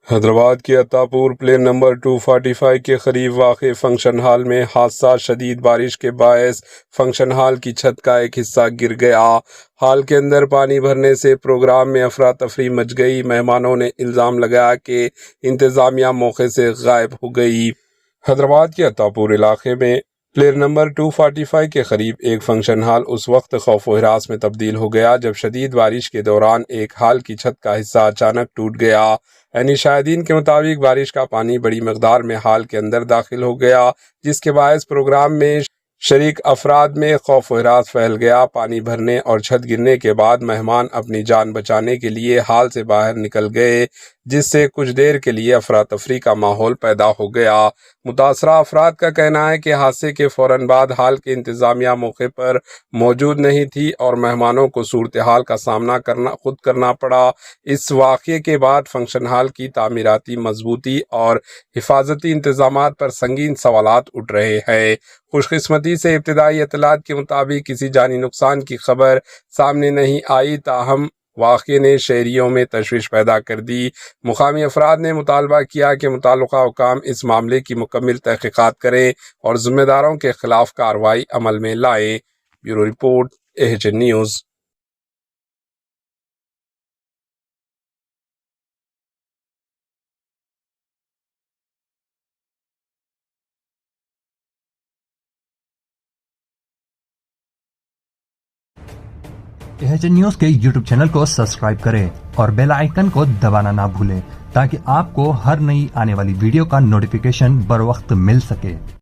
حیدرآباد کے Attapur plane number 245 کے قریب واقع فنکشن ہال میں حادثہ شدید بارش کے باعث فنکشن ہال کی چھت کا ایک حصہ گر گیا۔ ہال کے اندر پانی بھرنے سے پروگرام میں افراتفری مچ گئی۔ مہمانوں نے الزام لگایا کہ انتظامیہ موقع سے غائب ہو گئی۔ حیدرآباد کے عطاپور علاقے میں پلین نمبر 245 کے قریب ایک فنکشن ہال اس وقت خوف و ہراس میں تبدیل ہو گیا جب شدید بارش کے دوران ایک ہال کی چھت کا حصہ اچانک ٹوٹ گیا۔ عینی شاہدین کے مطابق بارش کا پانی بڑی مقدار میں ہال کے اندر داخل ہو گیا، جس کے باعث پروگرام میں شریک افراد میں خوف و ہراس پھیل گیا۔ پانی بھرنے اور چھت گرنے کے بعد مہمان اپنی جان بچانے کے لیے ہال سے باہر نکل گئے، جس سے کچھ دیر کے لیے افراتفری کا ماحول پیدا ہو گیا۔ متاثرہ افراد کا کہنا ہے کہ حادثے کے فوراً بعد ہال کے انتظامیہ موقع پر موجود نہیں تھی اور مہمانوں کو صورتحال کا سامنا خود کرنا پڑا۔ اس واقعے کے بعد فنکشن ہال کی تعمیراتی مضبوطی اور حفاظتی انتظامات پر سنگین سوالات اٹھ رہے ہیں۔ خوش قسمتی سے ابتدائی اطلاعات کے مطابق کسی جانی نقصان کی خبر سامنے نہیں آئی، تاہم واقعے نے شہریوں میں تشویش پیدا کر دی۔ مقامی افراد نے مطالبہ کیا کہ متعلقہ حکام اس معاملے کی مکمل تحقیقات کریں اور ذمہ داروں کے خلاف کارروائی عمل میں لائیں۔ Bureau report AHN news. AHN news کے YouTube چینل کو سبسکرائب کریں اور بیل آئیکن کو دبانا نہ بھولیں تاکہ آپ کو ہر نئی آنے والی ویڈیو کا نوٹیفیکیشن بر وقت مل سکے۔